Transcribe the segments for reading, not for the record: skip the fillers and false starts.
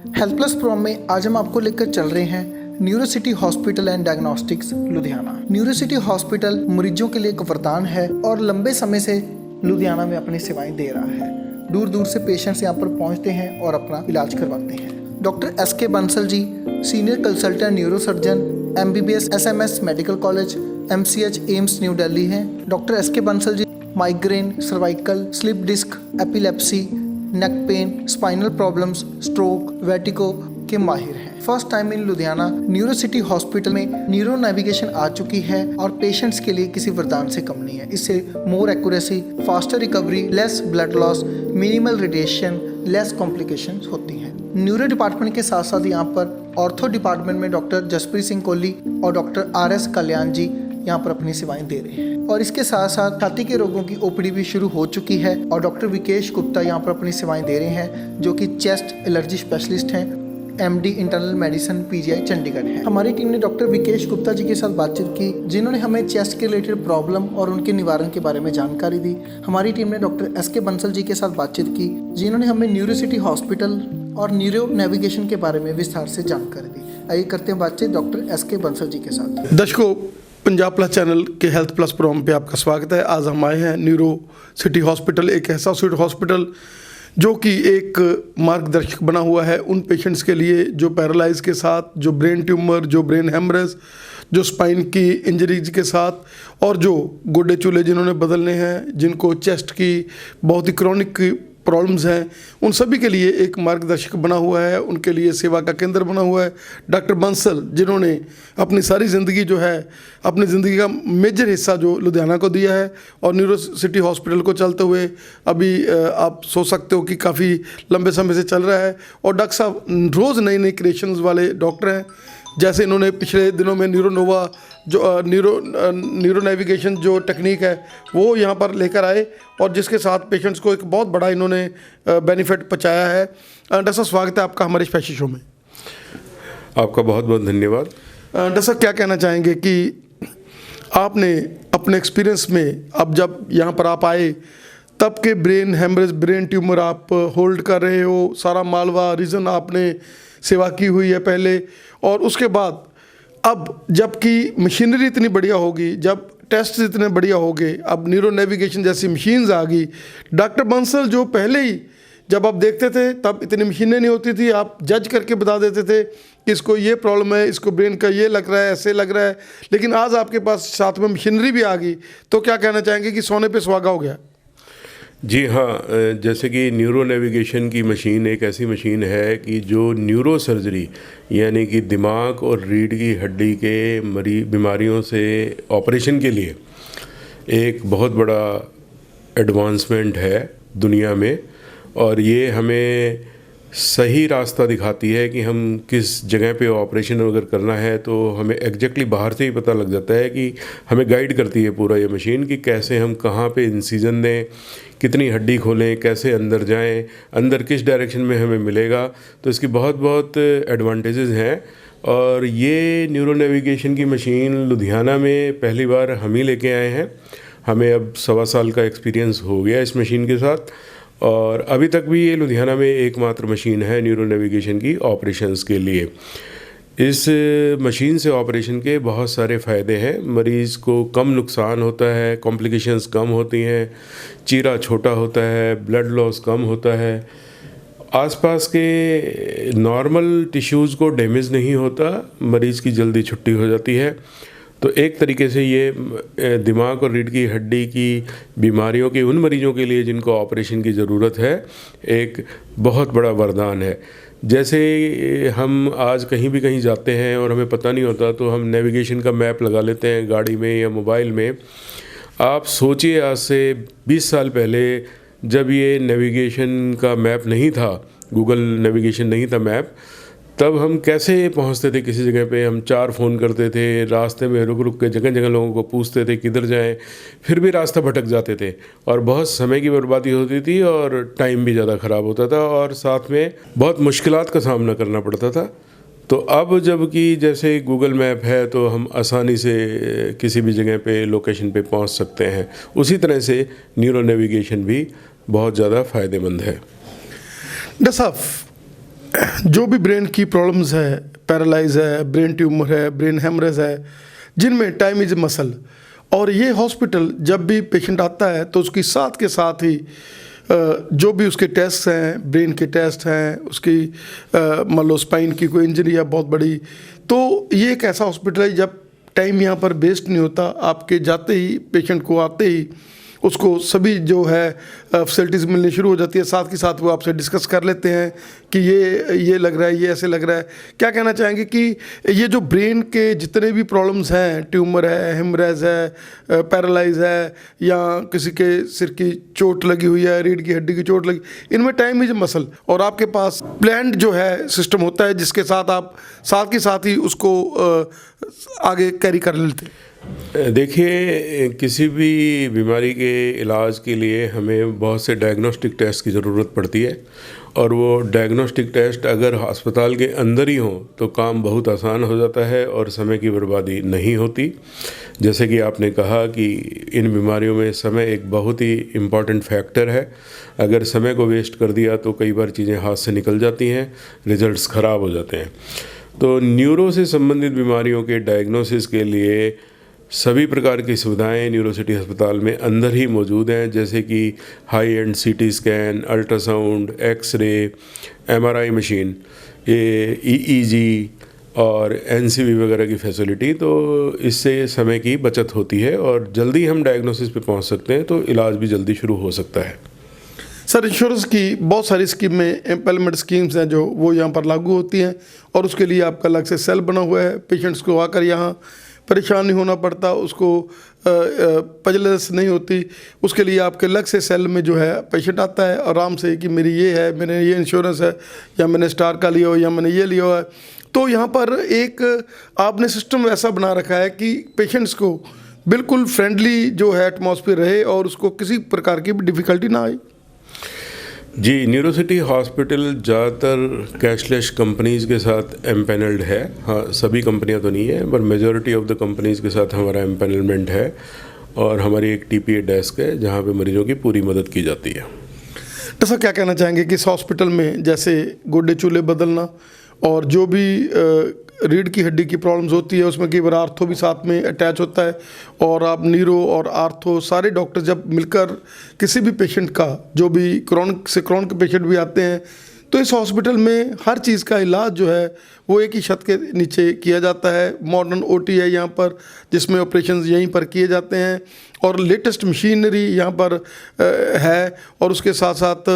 Health plus programme में आज हम आपको लेकर चल रहे हैं neuro city hospital and diagnostics Ludhiana. Neuro city hospital मरीजों के लिए एक वरदान है और लंबे समय से लुधियाना में अपनी सेवाएं दे रहा है। दूर दूर से पेशेंट्स यहाँ पर पहुँचते हैं और अपना इलाज करवाते हैं। Doctor S K. Bansal ji, senior consultant neuro surgeon, MBBS SMS medical college, MCH AIIMS new Delhi हैं। Doctor S K. Bansal ji migraine, cervical, slip disc, epilepsy, neck pain, spinal problems, stroke, vertigo के माहिर हैं। First time in Ludhiana neuro city hospital में neuro navigation आ चुकी है और patients के लिए किसी वरदान से कम नहीं है। इससे more accuracy, faster recovery, less blood loss, minimal radiation, less complications होती हैं। न्यूरो डिपार्टमेंट के साथ साथ यहाँ पर ऑर्थो डिपार्टमेंट में डॉक्टर जसप्रीत सिंह कोहली और डॉक्टर RS कल्याण जी यहाँ पर अपनी सेवाएं दे रहे हैं। और इसके साथ साथ छाती के रोगों की OPD भी शुरू हो चुकी है और डॉक्टर विकेश गुप्ता यहाँ पर अपनी सेवाएं दे रहे हैं, जो कि चेस्ट एलर्जी स्पेशलिस्ट हैं, MD internal medicine PGI Chandigarh है। हमारी टीम ने डॉक्टर विकेश गुप्ता जी के साथ बातचीत की, जिन्होंने हमें चेस्ट के रिलेटेड प्रॉब्लम और उनके निवारण के बारे में जानकारी दी। हमारी टीम ने डॉक्टर एस.के. बंसल जी के साथ बातचीत की, जिन्होंने हमें न्यूरो सिटी हॉस्पिटल और न्यूरो नेविगेशन के बारे में विस्तार से जानकारी दी। आइए करते हैं बातचीत डॉक्टर एस.के. बंसल जी के साथ। दर्शकों, पंजाब प्लस चैनल के हेल्थ प्लस प्रोग्राम पे आपका स्वागत है। आज हम आए हैं न्यूरो सिटी हॉस्पिटल, एक ऐसा स्वीट हॉस्पिटल जो कि एक मार्गदर्शक बना हुआ है उन पेशेंट्स के लिए जो पैरालाइज के साथ, जो ब्रेन ट्यूमर, जो ब्रेन हेमरेज, जो स्पाइन की इंजरीज के साथ और जो गोडे चूल्हे जिन्होंने बदलने हैं, जिनको चेस्ट की बहुत ही क्रॉनिक प्रॉब्लम्स हैं, उन सभी के लिए एक मार्गदर्शक बना हुआ है, उनके लिए सेवा का केंद्र बना हुआ है। डॉक्टर बंसल जिन्होंने अपनी सारी ज़िंदगी जो है, अपनी ज़िंदगी का मेजर हिस्सा जो लुधियाना को दिया है और न्यूरो सिटी हॉस्पिटल को चलते हुए अभी आप सोच सकते हो कि काफ़ी लंबे समय से चल रहा है। और डॉक्टर साहब रोज़ नई नई क्रिएशंस वाले डॉक्टर हैं। जैसे इन्होंने पिछले दिनों में न्यूरो नोवा जो न्यूरो नेविगेशन जो टेक्निक है वो यहाँ पर लेकर आए और जिसके साथ पेशेंट्स को एक बहुत बड़ा इन्होंने बेनिफिट पहुँचाया है। डॉक्टर साहब, स्वागत है आपका हमारे स्पेशल शो में। आपका बहुत बहुत धन्यवाद। डॉक्टर साहब, क्या कहना चाहेंगे कि आपने अपने एक्सपीरियंस में अब जब यहाँ पर आप आए तब के ब्रेन हेमरेज, ब्रेन ट्यूमर आप होल्ड कर रहे हो, सारा मालवा रीजन आपने सेवा की हुई है पहले, और उसके बाद अब जबकि मशीनरी इतनी बढ़िया होगी, जब टेस्ट इतने बढ़िया हो गए, अब न्यूरो नेविगेशन जैसी मशीन्स आ गई। डॉक्टर बंसल जो पहले ही जब आप देखते थे तब इतनी मशीनें नहीं होती थी, आप जज करके बता देते थे कि इसको ये प्रॉब्लम है, इसको ब्रेन का ये लग रहा है, ऐसे लग रहा है, लेकिन आज आपके पास साथ में मशीनरी भी आ गई, तो क्या कहना चाहेंगे कि सोने पे सुहागा हो गया? जी हाँ, जैसे कि न्यूरो नेविगेशन की मशीन एक ऐसी मशीन है कि जो न्यूरो सर्जरी यानी कि दिमाग और रीढ़ की हड्डी के बीमारियों से ऑपरेशन के लिए एक बहुत बड़ा एडवांसमेंट है दुनिया में, और ये हमें सही रास्ता दिखाती है कि हम किस जगह पे ऑपरेशन अगर करना है तो हमें एग्जैक्टली बाहर से ही पता लग जाता है कि हमें गाइड करती है पूरा ये मशीन कि कैसे हम कहाँ पे इंसिजन दें, कितनी हड्डी खोलें, कैसे अंदर जाएं, अंदर किस डायरेक्शन में हमें मिलेगा। तो इसकी बहुत बहुत एडवांटेजेस हैं। और ये न्यूरो नेविगेशन की मशीन लुधियाना में पहली बार हम ही लेके आए हैं। हमें अब 1.25 साल का एक्सपीरियंस हो गया इस मशीन के साथ, और अभी तक भी ये लुधियाना में एकमात्र मशीन है न्यूरो नेविगेशन की ऑपरेशंस के लिए। इस मशीन से ऑपरेशन के बहुत सारे फ़ायदे हैं। मरीज़ को कम नुकसान होता है, कॉम्प्लिकेशंस कम होती हैं, चीरा छोटा होता है, ब्लड लॉस कम होता है, आसपास के नॉर्मल टिश्यूज़ को डैमेज नहीं होता, मरीज़ की जल्दी छुट्टी हो जाती है। तो एक तरीके से ये दिमाग और रीढ़ की हड्डी की बीमारियों के उन मरीजों के लिए जिनको ऑपरेशन की ज़रूरत है, एक बहुत बड़ा वरदान है। जैसे हम आज कहीं भी कहीं जाते हैं और हमें पता नहीं होता तो हम नेविगेशन का मैप लगा लेते हैं गाड़ी में या मोबाइल में। आप सोचिए आज से 20 साल पहले जब ये नेविगेशन का मैप नहीं था, गूगल नेविगेशन नहीं था मैप, तब हम कैसे पहुंचते थे किसी जगह पे? हम 4 फ़ोन करते थे, रास्ते में रुक रुक के जगह जगह लोगों को पूछते थे किधर जाएं, फिर भी रास्ता भटक जाते थे और बहुत समय की बर्बादी होती थी और टाइम भी ज़्यादा ख़राब होता था और साथ में बहुत मुश्किलात का सामना करना पड़ता था। तो अब जब कि जैसे गूगल मैप है तो हम आसानी से किसी भी जगह पे लोकेशन पे पहुंच सकते हैं, उसी तरह से न्यूरो नेविगेशन भी बहुत ज़्यादा फ़ायदेमंद है। डॉक्टर साहब, जो भी ब्रेन की प्रॉब्लम्स है, पैरालाइज है, ब्रेन ट्यूमर है, ब्रेन हेमरेज है, जिनमें टाइम इज मसल, और ये हॉस्पिटल जब भी पेशेंट आता है तो उसकी साथ के साथ ही जो भी उसके टेस्ट हैं, ब्रेन के टेस्ट हैं, उसकी मान लो स्पाइन की कोई इंजरी है बहुत बड़ी, तो ये एक ऐसा हॉस्पिटल है जब टाइम यहाँ पर वेस्ट नहीं होता। आपके जाते ही, पेशेंट को आते ही उसको सभी जो है फैसिलिटीज़ मिलनी शुरू हो जाती है। साथ के साथ वो आपसे डिस्कस कर लेते हैं कि ये लग रहा है, ये ऐसे लग रहा है। क्या कहना चाहेंगे कि ये जो ब्रेन के जितने भी प्रॉब्लम्स हैं, ट्यूमर है, हेमरेज है, पैरालाइज है, या किसी के सिर की चोट लगी हुई है, रीढ़ की हड्डी की चोट लगी, इनमें टाइम इज मसल, और आपके पास प्लान्ड जो है सिस्टम होता है जिसके साथ आप साथ के साथ ही उसको आगे कैरी कर लेते हैं। देखिए, किसी भी बीमारी के इलाज के लिए हमें बहुत से डायग्नोस्टिक टेस्ट की ज़रूरत पड़ती है, और वो डायग्नोस्टिक टेस्ट अगर अस्पताल के अंदर ही हो तो काम बहुत आसान हो जाता है और समय की बर्बादी नहीं होती। जैसे कि आपने कहा कि इन बीमारियों में समय एक बहुत ही इम्पॉर्टेंट फैक्टर है। अगर समय को वेस्ट कर दिया तो कई बार चीज़ें हाथ से निकल जाती हैं, रिजल्ट्स ख़राब हो जाते हैं। तो न्यूरो से संबंधित बीमारियों के डायग्नोसिस के लिए सभी प्रकार की सुविधाएं न्यूरोसिटी अस्पताल में अंदर ही मौजूद हैं, जैसे कि high end CT scan, ultrasound, x ray, MRI machine, EEG और एनसीवी वगैरह की फैसिलिटी। तो इससे समय की बचत होती है और जल्दी हम डायग्नोसिस पे पहुंच सकते हैं, तो इलाज भी जल्दी शुरू हो सकता है। सर, इंश्योरेंस की बहुत सारी स्कीमें, एम्प्लॉयमेंट स्कीम्स हैं जो वो यहाँ पर लागू होती हैं, और उसके लिए आपका अलग से सेल बना हुआ है। पेशेंट्स को आकर यहाँ परेशान नहीं होना पड़ता, उसको पजलस नहीं होती, उसके लिए आपके अलग से सेल में जो है पेशेंट आता है आराम से कि मेरी ये है, मैंने ये इंश्योरेंस है, या मैंने स्टार का लिया हो, या मैंने ये लिया है। तो यहाँ पर एक आपने सिस्टम ऐसा बना रखा है कि पेशेंट्स को बिल्कुल फ्रेंडली जो है एटमॉस्फेयर रहे और उसको किसी प्रकार की डिफ़िकल्टी ना आए। जी, न्यूरोसिटी हॉस्पिटल ज़्यादातर कैशलेस कंपनीज़ के साथ एम्पैनल्ड है। हाँ, सभी कंपनियां तो नहीं है, पर मेजॉरिटी ऑफ द कंपनीज़ के साथ हमारा एम्पैनलमेंट है, और हमारी एक टीपीए डेस्क है जहां पे मरीजों की पूरी मदद की जाती है। तो सर, क्या कहना चाहेंगे कि इस हॉस्पिटल में जैसे गोड्डे चूल्हे बदलना, और जो भी रीढ़ की हड्डी की प्रॉब्लम्स होती है उसमें कई बार आर्थो भी साथ में अटैच होता है, और आप न्यूरो और आर्थो सारे डॉक्टर जब मिलकर किसी भी पेशेंट का, जो भी क्रोनिक के पेशेंट भी आते हैं, तो इस हॉस्पिटल में हर चीज़ का इलाज जो है वो एक ही छत के नीचे किया जाता है। मॉडर्न ओटी है यहाँ पर, जिसमें ऑपरेशंस यहीं पर किए जाते हैं, और लेटेस्ट मशीनरी यहाँ पर है, और उसके साथ साथ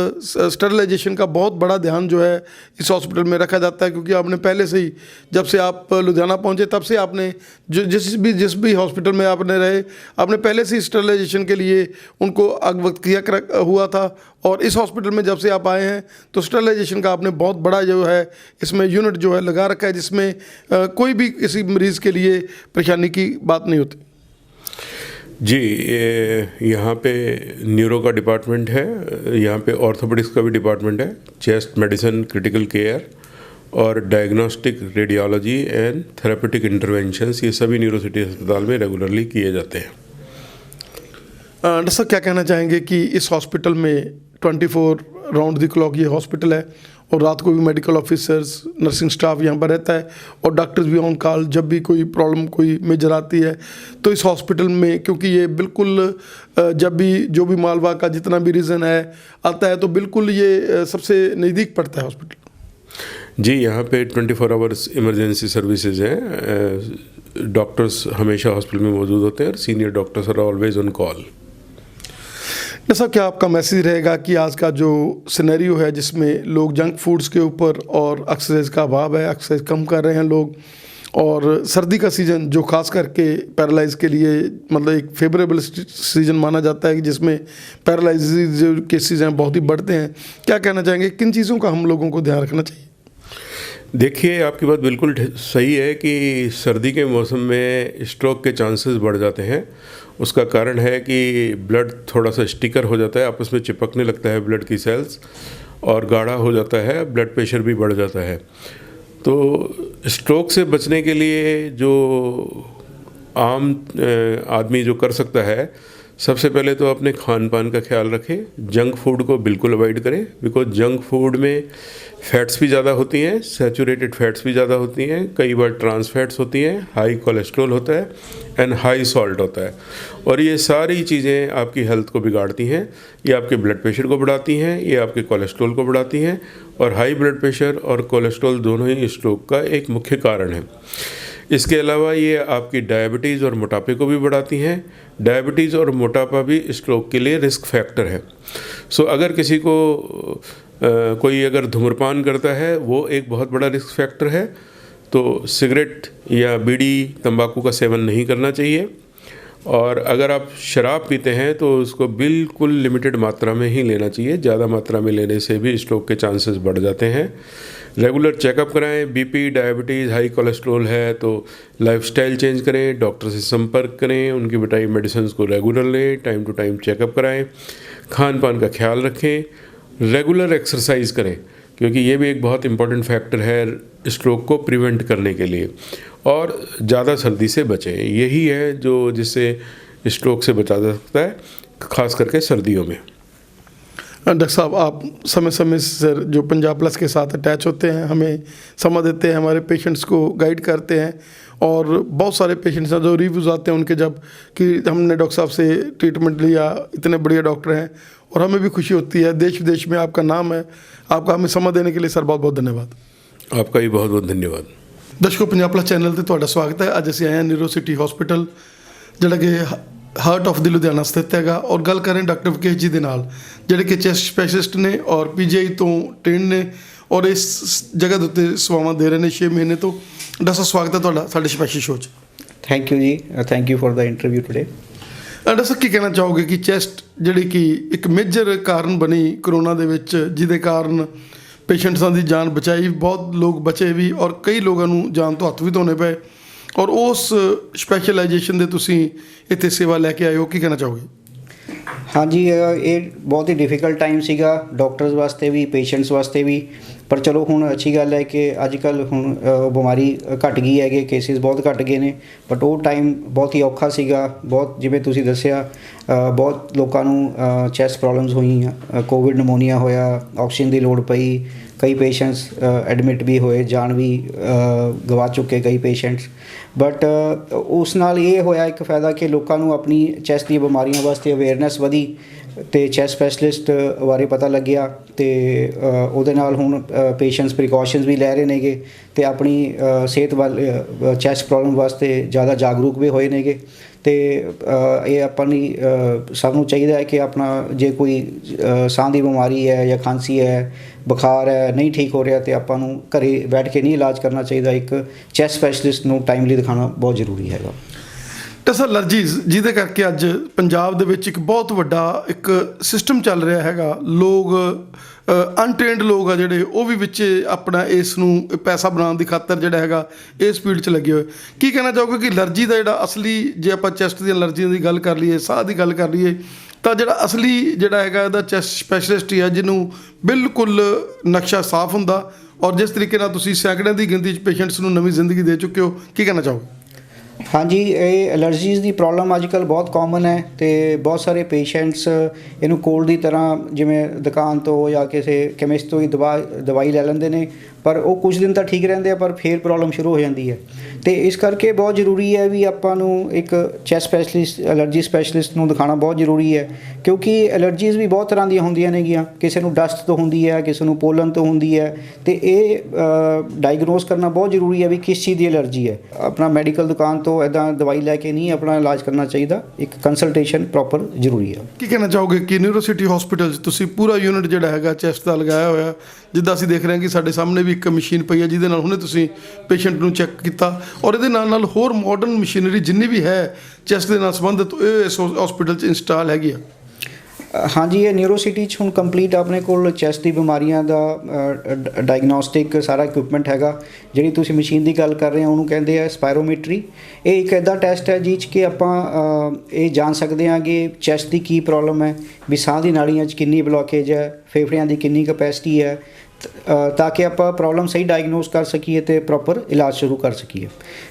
स्टरलाइजेशन का बहुत बड़ा ध्यान जो है इस हॉस्पिटल में रखा जाता है, क्योंकि आपने पहले से ही, जब से आप लुधियाना पहुँचे तब से आपने जिस भी हॉस्पिटल में आपने रहे, आपने पहले से ही स्टरलाइजेशन के लिए उनको अवगत किया हुआ था, और इस हॉस्पिटल में जब से आप आए हैं तो स्टरलाइजेशन का आपने बहुत बड़ा जो है इसमें यूनिट जो है लगा रखा है, जिसमें कोई भी किसी मरीज़ के लिए परेशानी की बात नहीं होती। जी, यहाँ पे न्यूरो का डिपार्टमेंट है, यहाँ पे ऑर्थोपेडिक्स का भी डिपार्टमेंट है, चेस्ट मेडिसिन, क्रिटिकल केयर और diagnostic, radiology and therapeutic interventions, ये सभी न्यूरोसिटी अस्पताल में रेगुलरली किए जाते हैं। डॉक्टर साहब, क्या कहना चाहेंगे कि इस हॉस्पिटल में 24 राउंड द क्लॉक ये हॉस्पिटल है, और रात को भी मेडिकल ऑफिसर्स, नर्सिंग स्टाफ यहाँ पर रहता है, और डॉक्टर्स भी ऑन कॉल, जब भी कोई प्रॉब्लम कोई मेजर आती है तो इस हॉस्पिटल में, क्योंकि ये बिल्कुल जब भी जो भी मालवा का जितना भी रीज़न है आता है तो बिल्कुल ये सबसे नज़दीक पड़ता है हॉस्पिटल। जी, यहाँ पे 24 आवर्स इमरजेंसी सर्विसेज हैं, डॉक्टर्स हमेशा हॉस्पिटल में मौजूद होते हैं, और senior doctors are always on call. Doctor साहब, क्या आपका मैसेज रहेगा कि आज का जो सिनेरियो है जिसमें लोग जंक फूड्स के ऊपर और एक्सरसाइज का अभाव है, एक्सरसाइज कम कर रहे हैं लोग, और सर्दी का सीज़न जो खास करके पैरालाइज के लिए मतलब एक फेवरेबल सीज़न माना जाता है, कि जिसमें पैरालाइज जो केसेज हैं बहुत ही बढ़ते हैं, क्या कहना चाहेंगे, किन चीज़ों का हम लोगों को ध्यान रखना चाहिए? देखिए, आपकी बात बिल्कुल सही है कि सर्दी के मौसम में स्ट्रोक के चांसेस बढ़ जाते हैं। उसका कारण है कि ब्लड थोड़ा सा स्टिकर हो जाता है, आपस में चिपकने लगता है ब्लड की सेल्स, और गाढ़ा हो जाता है, ब्लड प्रेशर भी बढ़ जाता है। तो स्ट्रोक से बचने के लिए जो आम आदमी जो कर सकता है, सबसे पहले तो अपने खान पान का ख्याल रखें, जंक फूड को बिल्कुल अवॉइड करें, बिकॉज जंक फूड में फ़ैट्स भी ज़्यादा होती हैं, सैचुरेटेड फैट्स भी ज़्यादा होती हैं, कई बार ट्रांस फैट्स होती हैं, हाई कोलेस्ट्रॉल होता है एंड हाई सॉल्ट होता है, और ये सारी चीज़ें आपकी हेल्थ को बिगाड़ती हैं। ये आपके ब्लड प्रेशर को बढ़ाती हैं, ये आपके कोलेस्ट्रॉल को बढ़ाती हैं, और हाई ब्लड प्रेशर और कोलेस्ट्रॉल दोनों ही स्ट्रोक का एक मुख्य कारण है। इसके अलावा ये आपकी डायबिटीज़ और मोटापे को भी बढ़ाती हैं। डायबिटीज़ और मोटापा भी स्ट्रोक के लिए रिस्क फैक्टर है। सो अगर किसी को कोई अगर धूम्रपान करता है, वो एक बहुत बड़ा रिस्क फैक्टर है, तो सिगरेट या बीड़ी तंबाकू का सेवन नहीं करना चाहिए। और अगर आप शराब पीते हैं तो उसको बिल्कुल लिमिटेड मात्रा में ही लेना चाहिए, ज़्यादा मात्रा में लेने से भी स्ट्रोक के चांसेस बढ़ जाते हैं। रेगुलर चेकअप कराएं, बीपी, डायबिटीज़, हाई कोलेस्ट्रॉल है तो लाइफस्टाइल चेंज करें, डॉक्टर से संपर्क करें, उनकी बताई मेडिसिन को रेगुलर लें, टाइम टू टाइम चेकअप कराएं, खान पान का ख्याल रखें, रेगुलर एक्सरसाइज करें, क्योंकि ये भी एक बहुत इंपॉर्टेंट फैक्टर है स्ट्रोक को प्रिवेंट करने के लिए, और ज़्यादा सर्दी से बचें। यही है जो जिससे स्ट्रोक से बचा जा सकता है, खास करके सर्दियों में। डॉक्टर साहब, आप समय समय से जो पंजाब प्लस के साथ अटैच होते हैं, हमें समय देते हैं, हमारे पेशेंट्स को गाइड करते हैं, और बहुत सारे पेशेंट्स हैं जो रिव्यूज़ आते हैं उनके, जब कि हमने डॉक्टर साहब से ट्रीटमेंट लिया, इतने बढ़िया डॉक्टर हैं, और हमें भी खुशी होती है। देश विदेश में आपका नाम है। आपका हमें समय देने के लिए सर बहुत बहुत धन्यवाद। आपका भी बहुत बहुत धन्यवाद। ਦਰਸ਼ਕੋ, ਪੰਜਾਬ ਪਲਸ ਚੈਨਲ ਤੇ ਤੁਹਾਡਾ ਸਵਾਗਤ ਹੈ। ਅੱਜ ਅਸੀਂ ਆਏ ਹਾਂ ਨਿਊਰੋ ਸਿਟੀ ਹਸਪੀਟਲ, ਜਿਹੜਾ ਕਿ ਹਾਰਟ ਆਫ ਦੀ ਲੁਧਿਆਣਾ ਸਥਿਤ ਹੈਗਾ, ਔਰ ਗੱਲ ਕਰ ਰਹੇ ਡਾਕਟਰ ਵਿਕੇਸ਼ ਜੀ ਦੇ ਨਾਲ, ਜਿਹੜੇ ਕਿ ਚੈਸਟ ਸਪੈਸ਼ਲਿਸਟ ਨੇ ਔਰ ਪੀਜੀਆਈ ਤੋਂ ਟ੍ਰੇਨ ਨੇ, ਔਰ ਇਸ ਜਗ੍ਹਾ ਦੇ ਉੱਤੇ ਸੇਵਾਵਾਂ ਦੇ ਰਹੇ ਨੇ 6 ਮਹੀਨੇ ਤੋਂ। ਡਾਕਟਰ ਸਾਹਿਬ, ਸਵਾਗਤ ਹੈ ਤੁਹਾਡਾ ਸਾਡੇ ਸਪੈਸ਼ਲ ਸ਼ੋਅ 'ਚ। ਥੈਂਕ ਯੂ ਜੀ, thank you for the interview today. Doctor ਸਾਹਿਬ, ਕੀ ਕਹਿਣਾ ਚਾਹੋਗੇ ਕਿ ਚੈਸਟ ਜਿਹੜੀ ਕਿ ਇੱਕ ਮੇਜਰ ਕਾਰਨ ਬਣੀ ਕਰੋਨਾ ਦੇ ਵਿੱਚ, ਜਿਹਦੇ ਕਾਰਨ ਪੇਸ਼ੈਂਟਸਾਂ ਦੀ ਜਾਨ ਬਚਾਈ, ਬਹੁਤ ਲੋਕ ਬਚੇ ਵੀ, ਔਰ ਕਈ ਲੋਕਾਂ ਨੂੰ ਜਾਨ ਤੋਂ ਹੱਥ ਵੀ ਧੋਣੇ ਪਏ, ਔਰ ਉਸ ਸਪੈਸ਼ਲਾਈਜੇਸ਼ਨ ਦੇ ਤੁਸੀਂ ਇੱਥੇ ਸੇਵਾ ਲੈ ਕੇ ਆਏ ਹੋ, ਕੀ ਕਹਿਣਾ ਚਾਹੋਗੇ? ਹਾਂਜੀ, ਇਹ ਬਹੁਤ ਹੀ ਡਿਫਿਕਲਟ ਟਾਈਮ ਸੀਗਾ ਡਾਕਟਰਸ ਵਾਸਤੇ ਵੀ, ਪੇਸ਼ੈਂਟਸ ਵਾਸਤੇ ਵੀ, ਪਰ ਚਲੋ ਹੁਣ ਅੱਛੀ ਗੱਲ ਹੈ ਕਿ ਅੱਜ ਕੱਲ੍ਹ ਹੁਣ ਬਿਮਾਰੀ ਘਟ ਗਈ ਹੈਗੇ, ਕੇਸਿਸ ਬਹੁਤ ਘਟ ਗਏ ਨੇ, ਬਟ ਉਹ ਟਾਈਮ ਬਹੁਤ ਹੀ ਔਖਾ ਸੀਗਾ। ਬਹੁਤ, ਜਿਵੇਂ ਤੁਸੀਂ ਦੱਸਿਆ, ਬਹੁਤ ਲੋਕਾਂ ਨੂੰ ਚੈਸਟ ਪ੍ਰੋਬਲਮਸ ਹੋਈਆਂ, ਕੋਵਿਡ ਨਮੋਨੀਆ ਹੋਇਆ, ਆਕਸੀਜਨ ਦੀ ਲੋੜ ਪਈ, ਕਈ ਪੇਸ਼ੈਂਟਸ ਐਡਮਿਟ ਵੀ ਹੋਏ, ਜਾਨ ਵੀ ਗਵਾ ਚੁੱਕੇ ਕਈ ਪੇਸ਼ੈਂਟਸ। ਬਟ ਉਸ ਨਾਲ ਇਹ ਹੋਇਆ ਇੱਕ ਫਾਇਦਾ ਕਿ ਲੋਕਾਂ ਨੂੰ ਆਪਣੀ ਚੈਸਟ ਦੀਆਂ ਬਿਮਾਰੀਆਂ ਵਾਸਤੇ ਅਵੇਅਰਨੈਸ ਵਧੀ, ਅਤੇ ਚੈਸਟ ਸਪੈਸ਼ਲਿਸਟ ਬਾਰੇ ਪਤਾ ਲੱਗਿਆ, ਅਤੇ ਉਹਦੇ ਨਾਲ ਹੁਣ ਪੇਸ਼ੈਂਟਸ ਪ੍ਰੀਕਾਸ਼ਨਸ ਵੀ ਲੈ ਰਹੇ ਨੇਗੇ, ਅਤੇ ਆਪਣੀ ਸਿਹਤ ਵੱਲ, ਚੈਸਟ ਪ੍ਰੋਬਲਮ ਵਾਸਤੇ ਜ਼ਿਆਦਾ ਜਾਗਰੂਕ ਵੀ ਹੋਏ ਨੇਗੇ। ਅਤੇ ਇਹ ਆਪਾਂ ਲਈ ਸਭ ਨੂੰ ਚਾਹੀਦਾ ਹੈ ਕਿ ਆਪਣਾ ਜੇ ਕੋਈ ਸਾਹ ਦੀ ਬਿਮਾਰੀ ਹੈ ਜਾਂ ਖਾਂਸੀ ਹੈ, ਬੁਖਾਰ ਹੈ, ਨਹੀਂ ਠੀਕ ਹੋ ਰਿਹਾ, ਅਤੇ ਆਪਾਂ ਨੂੰ ਘਰੇ ਬੈਠ ਕੇ ਨਹੀਂ ਇਲਾਜ ਕਰਨਾ ਚਾਹੀਦਾ, ਇੱਕ ਚੈਸਟ ਸਪੈਸ਼ਲਿਸਟ ਨੂੰ ਟਾਈਮਲੀ ਦਿਖਾਉਣਾ ਬਹੁਤ ਜ਼ਰੂਰੀ ਹੈਗਾ। ਤਾਂ ਐਲਰਜੀਜ਼, ਜਿਹਦੇ ਕਰਕੇ ਅੱਜ ਪੰਜਾਬ ਦੇ ਵਿੱਚ ਇੱਕ ਬਹੁਤ ਵੱਡਾ ਇੱਕ ਸਿਸਟਮ ਚੱਲ ਰਿਹਾ ਹੈਗਾ, ਲੋਕ ਅਨਟ੍ਰੇਨਡ ਲੋਕ ਆ ਜਿਹੜੇ, ਉਹ ਵੀ ਵਿੱਚ ਆਪਣਾ ਇਸ ਨੂੰ ਪੈਸਾ ਬਣਾਉਣ ਦੀ ਖਾਤਰ ਜਿਹੜਾ ਹੈਗਾ ਇਹ ਸਪੀਡ 'ਚ ਲੱਗੇ ਹੋਏ। ਕੀ ਕਹਿਣਾ ਚਾਹੋਗੇ ਕਿ ਐਲਰਜੀ ਦਾ ਜਿਹੜਾ ਅਸਲੀ, ਜੇ ਆਪਾਂ ਚੈਸਟ ਦੀਆਂ ਐਲਰਜੀਆਂ ਦੀ ਗੱਲ ਕਰ ਲਈਏ, ਸਾਹ ਦੀ ਗੱਲ ਕਰ ਲਈਏ, ਤਾਂ ਜਿਹੜਾ ਅਸਲੀ ਜਿਹੜਾ ਹੈਗਾ ਇਹਦਾ ਚੈਸਟ ਸਪੈਸ਼ਲਿਸਟ ਹੀ ਆ, ਜਿਹਨੂੰ ਬਿਲਕੁਲ ਨਕਸ਼ਾ ਸਾਫ਼ ਹੁੰਦਾ, ਔਰ ਜਿਸ ਤਰੀਕੇ ਨਾਲ ਤੁਸੀਂ ਸੈਂਕੜਿਆਂ ਦੀ ਗਿਣਤੀ 'ਚ ਪੇਸ਼ੈਂਟਸ ਨੂੰ ਨਵੀਂ ਜ਼ਿੰਦਗੀ ਦੇ ਚੁੱਕੇ ਹੋ, ਕੀ ਕਹਿਣਾ ਚਾਹੋਗੇ? ਹਾਂਜੀ, ਇਹ ਐਲਰਜੀਜ਼ ਦੀ ਪ੍ਰੋਬਲਮ ਅੱਜ ਕੱਲ੍ਹ ਬਹੁਤ ਕਾਮਨ ਹੈ, ਅਤੇ ਬਹੁਤ ਸਾਰੇ ਪੇਸ਼ੈਂਟਸ ਇਹਨੂੰ ਕੋਲਡ ਦੀ ਤਰ੍ਹਾਂ, ਜਿਵੇਂ ਦੁਕਾਨ ਤੋਂ ਜਾਂ ਕਿਸੇ ਕੈਮਿਸਟ ਤੋਂ ਹੀ ਦਵਾਈ ਲੈ ਲੈਂਦੇ ਨੇ, ਪਰ ਉਹ ਕੁਝ ਦਿਨ ਤਾਂ ਠੀਕ ਰਹਿੰਦੇ ਆ, ਪਰ ਫਿਰ ਪ੍ਰੋਬਲਮ ਸ਼ੁਰੂ ਹੋ ਜਾਂਦੀ ਹੈ। ਅਤੇ ਇਸ ਕਰਕੇ ਬਹੁਤ ਜ਼ਰੂਰੀ ਹੈ ਵੀ ਆਪਾਂ ਨੂੰ ਇੱਕ ਚੈਸਟ ਸਪੈਸ਼ਲਿਸਟ, ਐਲਰਜੀ ਸਪੈਸ਼ਲਿਸਟ ਨੂੰ ਦਿਖਾਉਣਾ ਬਹੁਤ ਜ਼ਰੂਰੀ ਹੈ, ਕਿਉਂਕਿ ਐਲਰਜੀਜ਼ ਵੀ ਬਹੁਤ ਤਰ੍ਹਾਂ ਦੀਆਂ ਹੁੰਦੀਆਂ ਨੇਗੀਆਂ। ਕਿਸੇ ਨੂੰ ਡਸਟ ਤੋਂ ਹੁੰਦੀ ਹੈ, ਕਿਸੇ ਨੂੰ ਪੋਲਨ ਤੋਂ ਹੁੰਦੀ ਹੈ, ਅਤੇ ਇਹ ਡਾਇਗਨੋਸ ਕਰਨਾ ਬਹੁਤ ਜ਼ਰੂਰੀ ਹੈ ਵੀ ਕਿਸ ਚੀਜ਼ ਦੀ ਐਲਰਜੀ ਹੈ। ਆਪਣਾ ਮੈਡੀਕਲ ਦੁਕਾਨ ਤੋਂ ਇੱਦਾਂ ਦਵਾਈ ਲੈ ਕੇ ਨਹੀਂ ਆਪਣਾ ਇਲਾਜ ਕਰਨਾ ਚਾਹੀਦਾ, ਇੱਕ ਕੰਸਲਟੇਸ਼ਨ ਪ੍ਰੋਪਰ ਜ਼ਰੂਰੀ ਹੈ। ਕੀ ਕਹਿਣਾ ਚਾਹੋਗੇ ਕਿ ਨਿਊਰੋ ਸਿਟੀ ਹਸਪੀਟਲ 'ਚ ਤੁਸੀਂ ਪੂਰਾ ਯੂਨਿਟ ਜਿਹੜਾ ਹੈਗਾ ਚੈਸਟ ਦਾ ਲਗਾਇਆ ਹੋਇਆ, ਜਿੱਦਾਂ ਅਸੀਂ ਦੇਖ ਰਹੇ ਹਾਂ ਕਿ ਸਾਡੇ ਸਾਹਮਣੇ ਵੀ ਇੱਕ ਮਸ਼ੀਨ ਪਈ ਹੈ, ਜਿਹਦੇ ਨਾਲ ਹੁਣੇ ਤੁਸੀਂ ਪੇਸ਼ੈਂਟ ਨੂੰ ਚੈੱਕ ਕੀਤਾ, ਔਰ ਇਹਦੇ ਨਾਲ ਨਾਲ ਹੋਰ ਮਾਡਰਨ ਮਸ਼ੀਨਰੀ ਜਿੰਨੀ ਵੀ ਹੈ ਚੈਸਟ ਦੇ ਨਾਲ ਸੰਬੰਧਿਤ, ਇਹ ਇਸ ਹਸਪੀਟਲ 'ਚ ਇੰਸਟਾਲ ਹੈਗੀ ਆ? ਹਾਂਜੀ, ਇਹ ਨਿਊਰੋ ਸਿਟੀ 'ਚ ਹੁਣ ਕੰਪਲੀਟ ਆਪਣੇ ਕੋਲ ਚੈਸਟ ਦੀ ਬਿਮਾਰੀਆਂ ਦਾ ਡਾਇਗਨੋਸਟਿਕ ਸਾਰਾ ਇਕੁਇਪਮੈਂਟ ਹੈਗਾ। ਜਿਹੜੀ ਤੁਸੀਂ ਮਸ਼ੀਨ ਦੀ ਗੱਲ ਕਰ ਰਹੇ ਹੋ ਉਹਨੂੰ ਕਹਿੰਦੇ ਆ ਸਪਾਇਰੋਮੀਟਰੀ। ਇਹ ਇੱਕ ਇੱਦਾਂ ਟੈਸਟ ਹੈ ਜਿਸ 'ਚ ਕਿ ਆਪਾਂ ਇਹ ਜਾਣ ਸਕਦੇ ਹਾਂ ਕਿ ਚੈਸਟ ਦੀ ਕੀ ਪ੍ਰੋਬਲਮ ਹੈ, ਵੀ ਸਾਹ ਦੀ ਨਾੜੀਆਂ 'ਚ ਕਿੰਨੀ ਬਲੋਕੇਜ ਹੈ, ਫੇਫੜਿਆਂ ਦੀ ਕਿੰਨੀ ਕਪੈਸਿਟੀ ਹੈ, ਤਾਂ ਕਿ ਆਪਾਂ ਪ੍ਰੋਬਲਮ ਸਹੀ ਡਾਇਗਨੋਸ ਕਰ ਸਕੀਏ ਤੇ ਪ੍ਰੋਪਰ ਇਲਾਜ ਸ਼ੁਰੂ ਕਰ ਸਕੀਏ।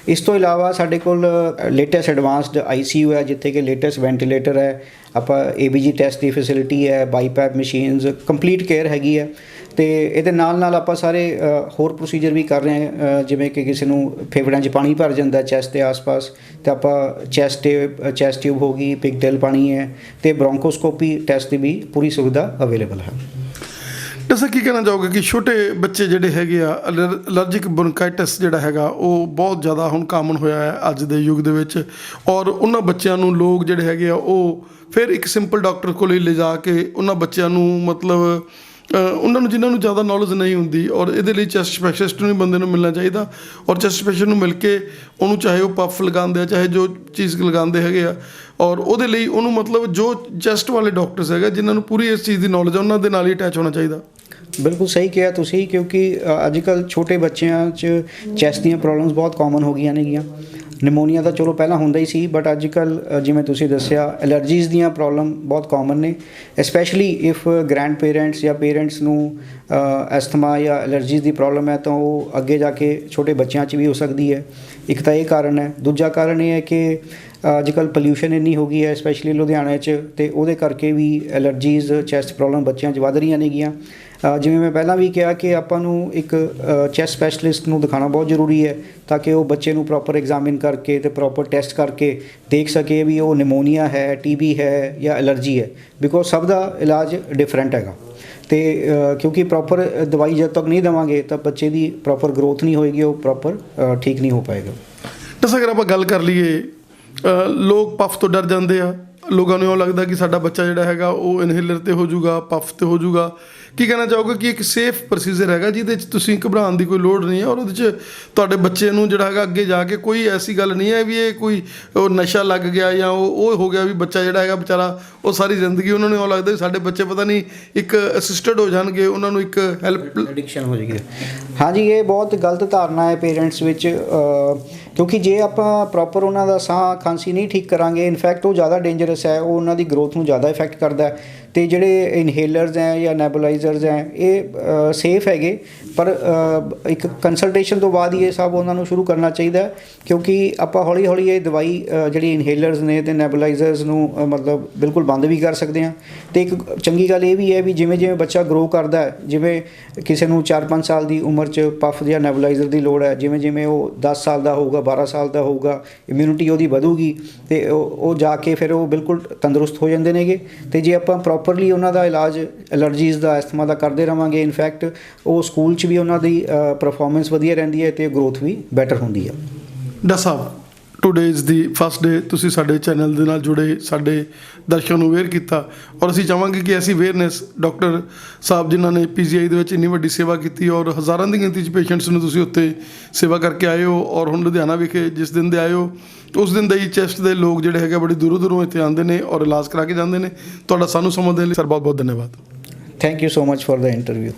ਇਸ ਤੋਂ ਇਲਾਵਾ ਸਾਡੇ ਕੋਲ ਲੇਟੈਸਟ ਐਡਵਾਂਸਡ ICU ਹੈ, ਜਿੱਥੇ ਕਿ ਲੇਟੈਸਟ ਵੈਂਟੀਲੇਟਰ ਹੈ, ਆਪਾਂ ABG ਟੈਸਟ ਦੀ ਫੈਸਿਲਿਟੀ ਹੈ, ਬਾਈਪੈਪ ਮਸ਼ੀਨਸ, ਕੰਪਲੀਟ ਕੇਅਰ ਹੈਗੀ ਹੈ। ਤੇ ਇਹਦੇ ਨਾਲ ਨਾਲ ਆਪਾਂ ਸਾਰੇ ਹੋਰ ਪ੍ਰੋਸੀਜਰ ਵੀ ਕਰ ਰਹੇ ਹਾਂ, ਜਿਵੇਂ ਕਿ ਕਿਸੇ ਨੂੰ ਫੇਫੜਿਆਂ 'ਚ ਪਾਣੀ ਭਰ ਜਾਂਦਾ ਚੈਸਟ ਦੇ ਆਸ-ਪਾਸ, ਤੇ ਆਪਾਂ ਚੈਸਟ ਟਿਊਬ ਹੋ ਗਈ, ਪਿਗਟੇਲ ਪਾਣੀ ਹੈ, ਤੇ ਬ੍ਰੋਂਕੋਸਕੋਪੀ ਟੈਸਟ ਦੀ ਵੀ ਪੂਰੀ ਸੁਵਿਧਾ ਅਵੇਲੇਬਲ ਹੈ। ਦੱਸੋ ਕੀ ਕਹਿਣਾ ਚਾਹੋਗੇ ਕਿ ਛੋਟੇ ਬੱਚੇ ਜਿਹੜੇ ਹੈਗੇ ਆ ਅਲਰਜਿਕ ਬ੍ਰੋਂਕਾਈਟਿਸ ਜਿਹੜਾ ਹੈਗਾ ਉਹ ਬਹੁਤ ਜ਼ਿਆਦਾ ਹੁਣ ਕਾਮਨ ਹੋਇਆ ਹੈ ਅੱਜ ਦੇ ਯੁੱਗ ਦੇ ਵਿੱਚ, ਔਰ ਉਹਨਾਂ ਬੱਚਿਆਂ ਨੂੰ ਲੋਕ ਜਿਹੜੇ ਹੈਗੇ ਆ ਉਹ ਫਿਰ ਇੱਕ ਸਿੰਪਲ ਡਾਕਟਰ ਕੋਲ ਹੀ ਲਿਜਾ ਕੇ ਉਹਨਾਂ ਬੱਚਿਆਂ ਨੂੰ ਮਤਲਬ ਉਹਨਾਂ ਨੂੰ ਜਿਨ੍ਹਾਂ ਨੂੰ ਜ਼ਿਆਦਾ ਨੌਲੇਜ ਨਹੀਂ ਹੁੰਦੀ, ਔਰ ਇਹਦੇ ਲਈ ਚੈਸਟ ਸਪੈਸ਼ਲਿਸਟ ਨੂੰ ਵੀ ਬੰਦੇ ਨੂੰ ਮਿਲਣਾ ਚਾਹੀਦਾ, ਔਰ ਚੈਸਟ ਸਪੈਸ਼ਲਿਸਟ ਨੂੰ ਮਿਲ ਕੇ ਉਹਨੂੰ ਚਾਹੇ ਉਹ ਪਫ ਲਗਾਉਂਦੇ ਆ, ਚਾਹੇ ਜੋ ਚੀਜ਼ ਲਗਾਉਂਦੇ ਹੈਗੇ ਆ, ਔਰ ਉਹਦੇ ਲਈ ਉਹਨੂੰ ਮਤਲਬ ਜੋ ਚੈਸਟ ਵਾਲੇ ਡਾਕਟਰਸ ਹੈਗੇ ਜਿਨ੍ਹਾਂ ਨੂੰ ਪੂਰੀ ਇਸ ਚੀਜ਼ ਦੀ ਨੌਲੇਜ ਹੈ ਉਹਨਾਂ ਦੇ ਨਾਲ ਹੀ ਅਟੈਚ ਹੋਣਾ ਚਾਹੀਦਾ। ਬਿਲਕੁਲ ਸਹੀ ਕਿਹਾ ਤੁਸੀਂ, ਕਿਉਂਕਿ ਅੱਜ ਕੱਲ੍ਹ ਛੋਟੇ ਬੱਚਿਆਂ 'ਚ ਚੈਸਟ ਦੀਆਂ ਪ੍ਰੋਬਲਮਸ ਬਹੁਤ ਕਾਮਨ ਹੋ ਗਈਆਂ ਨੇਗੀਆਂ। ਨਿਮੋਨੀਆ ਤਾਂ ਚਲੋ ਪਹਿਲਾਂ ਹੁੰਦਾ ਹੀ ਸੀ, ਬਟ ਅੱਜ ਕੱਲ੍ਹ ਜਿਵੇਂ ਤੁਸੀਂ ਦੱਸਿਆ ਐਲਰਜੀਜ਼ ਦੀਆਂ ਪ੍ਰੋਬਲਮ ਬਹੁਤ ਕਾਮਨ ਨੇ, ਸਪੈਸ਼ਲੀ ਇਫ ਗ੍ਰੈਂਡ ਪੇਰੈਂਟਸ ਜਾਂ ਪੇਰੈਂਟਸ ਨੂੰ ਐਸਥਮਾ ਜਾਂ ਐਲਰਜੀਜ਼ ਦੀ ਪ੍ਰੋਬਲਮ ਹੈ ਤਾਂ ਉਹ ਅੱਗੇ ਜਾ ਕੇ ਛੋਟੇ ਬੱਚਿਆਂ 'ਚ ਵੀ ਹੋ ਸਕਦੀ ਹੈ। ਇੱਕ ਤਾਂ ਇਹ ਕਾਰਨ ਹੈ। ਦੂਜਾ ਕਾਰਨ ਇਹ ਹੈ ਕਿ ਅੱਜ ਕੱਲ੍ਹ ਪੋਲਿਊਸ਼ਨ ਇੰਨੀ ਹੋ ਗਈ ਹੈ ਸਪੈਸ਼ਲੀ ਲੁਧਿਆਣੇ 'ਚ, ਅਤੇ ਉਹਦੇ ਕਰਕੇ ਵੀ ਐਲਰਜੀਜ਼ ਚੈਸਟ ਪ੍ਰੋਬਲਮ ਬੱਚਿਆਂ 'ਚ ਵੱਧ ਰਹੀਆਂ ਨੇਗੀਆਂ। ਜਿਵੇਂ ਮੈਂ ਪਹਿਲਾਂ ਵੀ ਕਿਹਾ ਕਿ ਆਪਾਂ ਨੂੰ ਇੱਕ ਚੈਸਟ ਸਪੈਸ਼ਲਿਸਟ ਨੂੰ ਦਿਖਾਉਣਾ ਬਹੁਤ ਜ਼ਰੂਰੀ ਹੈ, ਤਾਂ ਕਿ ਉਹ ਬੱਚੇ ਨੂੰ ਪ੍ਰੋਪਰ ਐਗਜ਼ਾਮਿਨ ਕਰਕੇ ਅਤੇ ਪ੍ਰੋਪਰ ਟੈਸਟ ਕਰਕੇ ਦੇਖ ਸਕੇ ਵੀ ਉਹ ਨਿਮੋਨੀਆ ਹੈ, TB ਹੈ ਜਾਂ ਐਲਰਜੀ ਹੈ, ਬਿਕੋਜ਼ ਸਭ ਦਾ ਇਲਾਜ ਡਿਫਰੈਂਟ ਹੈਗਾ। ਅਤੇ ਕਿਉਂਕਿ ਪ੍ਰੋਪਰ ਦਵਾਈ ਜਦ ਤੱਕ ਨਹੀਂ ਦੇਵਾਂਗੇ ਤਾਂ ਬੱਚੇ ਦੀ ਪ੍ਰੋਪਰ ਗਰੋਥ ਨਹੀਂ ਹੋਏਗੀ, ਉਹ ਪ੍ਰੋਪਰ ਠੀਕ ਨਹੀਂ ਹੋ ਪਾਏਗਾ। ਤਾਂ ਅਗਰ ਆਪਾਂ ਗੱਲ ਕਰ ਲਈਏ, ਲੋਕ ਪਫ ਤੋਂ ਡਰ ਜਾਂਦੇ ਆ, ਲੋਕਾਂ ਨੂੰ ਇਉਂ ਲੱਗਦਾ ਕਿ ਸਾਡਾ ਬੱਚਾ ਜਿਹੜਾ ਹੈਗਾ ਉਹ ਇਨਹੇਲਰ 'ਤੇ ਹੋ ਜਾਊਗਾ, ਪਫ 'ਤੇ ਹੋ ਜਾਊਗਾ। ਕੀ ਕਹਿਣਾ ਚਾਹੋਗੇ ਕਿ ਇੱਕ ਸੇਫ ਪ੍ਰੋਸੀਜਰ ਹੈਗਾ ਜਿਹਦੇ 'ਚ ਤੁਸੀਂ ਘਬਰਾਉਣ ਦੀ ਕੋਈ ਲੋੜ ਨਹੀਂ ਹੈ, ਔਰ ਉਹਦੇ 'ਚ ਤੁਹਾਡੇ ਬੱਚੇ ਨੂੰ ਜਿਹੜਾ ਹੈਗਾ ਅੱਗੇ ਜਾ ਕੇ ਕੋਈ ਐਸੀ ਗੱਲ ਨਹੀਂ ਹੈ ਵੀ ਇਹ ਕੋਈ ਉਹ ਨਸ਼ਾ ਲੱਗ ਗਿਆ ਜਾਂ ਉਹ ਹੋ ਗਿਆ ਵੀ ਬੱਚਾ ਜਿਹੜਾ ਹੈਗਾ ਵਿਚਾਰਾ ਉਹ ਸਾਰੀ ਜ਼ਿੰਦਗੀ ਉਹਨਾਂ ਨੂੰ ਇਉਂ ਲੱਗਦਾ ਵੀ ਸਾਡੇ ਬੱਚੇ ਪਤਾ ਨਹੀਂ ਇੱਕ ਅਸਿਸਟਡ ਹੋ ਜਾਣਗੇ, ਉਹਨਾਂ ਨੂੰ ਇੱਕ ਹੈਲਪ ਐਡਿਕਸ਼ਨ ਹੋ ਜਾਏਗੀ। ਹਾਂਜੀ, ਇਹ ਬਹੁਤ ਗਲਤ ਧਾਰਨਾ ਹੈ ਪੇਰੈਂਟਸ ਵਿੱਚ, ਕਿਉਂਕਿ ਜੇ ਆਪਾਂ ਪ੍ਰੋਪਰ ਉਹਨਾਂ ਦਾ ਸਾਹ ਖਾਂਸੀ ਨਹੀਂ ਠੀਕ ਕਰਾਂਗੇ, ਇਨਫੈਕਟ ਉਹ ਜ਼ਿਆਦਾ ਡੇਂਜਰਸ ਹੈ, ਉਹ ਉਹਨਾਂ ਦੀ ਗਰੋਥ ਨੂੰ ਜ਼ਿਆਦਾ ਇਫੈਕਟ ਕਰਦਾ ਹੈ। ਅਤੇ ਜਿਹੜੇ ਇਨਹੇਲਰਸ ਹੈ ਜਾਂ ਨੈਬੂਲਾਈਜ਼ਰਸ ਹੈ ਇਹ ਸੇਫ ਹੈਗੇ, ਪਰ ਇੱਕ ਕੰਸਲਟੇਸ਼ਨ ਤੋਂ ਬਾਅਦ ਹੀ ਇਹ ਸਭ ਉਹਨਾਂ ਨੂੰ ਸ਼ੁਰੂ ਕਰਨਾ ਚਾਹੀਦਾ, ਕਿਉਂਕਿ ਆਪਾਂ ਹੌਲੀ ਹੌਲੀ ਇਹ ਦਵਾਈ ਜਿਹੜੀ ਇਨਹੇਲਰਸ ਨੇ ਅਤੇ ਨੈਬੂਲਾਈਜ਼ਰਸ ਨੂੰ ਮਤਲਬ ਬਿਲਕੁਲ ਬੰਦ ਵੀ ਕਰ ਸਕਦੇ ਹਾਂ। ਅਤੇ ਇੱਕ ਚੰਗੀ ਗੱਲ ਇਹ ਵੀ ਹੈ ਵੀ ਜਿਵੇਂ ਜਿਵੇਂ ਬੱਚਾ ਗਰੋ ਕਰਦਾ ਹੈ, ਜਿਵੇਂ ਕਿਸੇ ਨੂੰ 4-5 ਸਾਲ ਦੀ ਉਮਰ 'ਚ ਪਫ ਜਾਂ ਨੈਬੂਲਾਈਜ਼ਰ ਦੀ ਲੋੜ ਹੈ, ਜਿਵੇਂ ਜਿਵੇਂ ਉਹ 10 ਸਾਲ ਦਾ ਹੋਊਗਾ, 12 ਸਾਲ ਦਾ ਹੋਊਗਾ, ਇਮਿਊਨਿਟੀ ਉਹਦੀ ਵਧੂਗੀ ਅਤੇ ਉਹ ਜਾ ਕੇ ਫਿਰ ਉਹ ਬਿਲਕੁਲ ਤੰਦਰੁਸਤ ਹੋ ਜਾਂਦੇ ਨੇਗੇ। ਅਤੇ ਜੇ ਆਪਾਂ ਪ੍ਰੋਪਰਲੀ ਉਹਨਾਂ ਦਾ ਇਲਾਜ ਐਲਰਜੀਜ਼ ਦਾ, ਐਸਥਮਾ ਦਾ ਕਰਦੇ ਰਹਾਂਗੇ, ਇਨਫੈਕਟ ਉਹ ਸਕੂਲ 'ਚ ਵੀ ਉਹਨਾਂ ਦੀ ਪਰਫੋਰਮੈਂਸ ਵਧੀਆ ਰਹਿੰਦੀ ਹੈ ਅਤੇ ਗਰੋਥ ਵੀ ਬੈਟਰ ਹੁੰਦੀ ਹੈ। Doctor Sahib, today is the first day ਤੁਸੀਂ ਸਾਡੇ ਚੈਨਲ ਦੇ ਨਾਲ ਜੁੜੇ, ਸਾਡੇ ਦਰਸ਼ਕਾਂ ਨੂੰ ਅਵੇਅਰ ਕੀਤਾ, ਔਰ ਅਸੀਂ ਚਾਹਾਂਗੇ ਕਿ ਐਸੀ ਅਵੇਅਰਨੈਸ ਡਾਕਟਰ ਸਾਹਿਬ ਜਿਨ੍ਹਾਂ ਨੇ PGI ਦੇ ਵਿੱਚ ਇੰਨੀ ਵੱਡੀ ਸੇਵਾ ਕੀਤੀ ਔਰ ਹਜ਼ਾਰਾਂ ਦੀ ਗਿਣਤੀ 'ਚ ਪੇਸ਼ੈਂਟਸ ਨੂੰ ਤੁਸੀਂ ਉੱਥੇ ਸੇਵਾ ਕਰਕੇ ਆਏ ਹੋ, ਔਰ ਹੁਣ ਲੁਧਿਆਣਾ ਵਿਖੇ ਜਿਸ ਦਿਨ ਦੇ ਆਏ ਹੋ ਉਸ ਦਿਨ ਦੇ ਹੀ ਚੈਸਟ ਦੇ ਲੋਕ ਜਿਹੜੇ ਹੈਗੇ ਬੜੀ ਦੂਰੋਂ ਦੂਰੋਂ ਇੱਥੇ ਆਉਂਦੇ ਨੇ ਔਰ ਇਲਾਜ ਕਰਾ ਕੇ ਜਾਂਦੇ ਨੇ। ਤੁਹਾਡਾ ਸਾਨੂੰ ਸਮਝ ਦੇਣ ਲਈ ਸਰ ਬਹੁਤ ਬਹੁਤ ਧੰਨਵਾਦ। Thank you so much for the interview.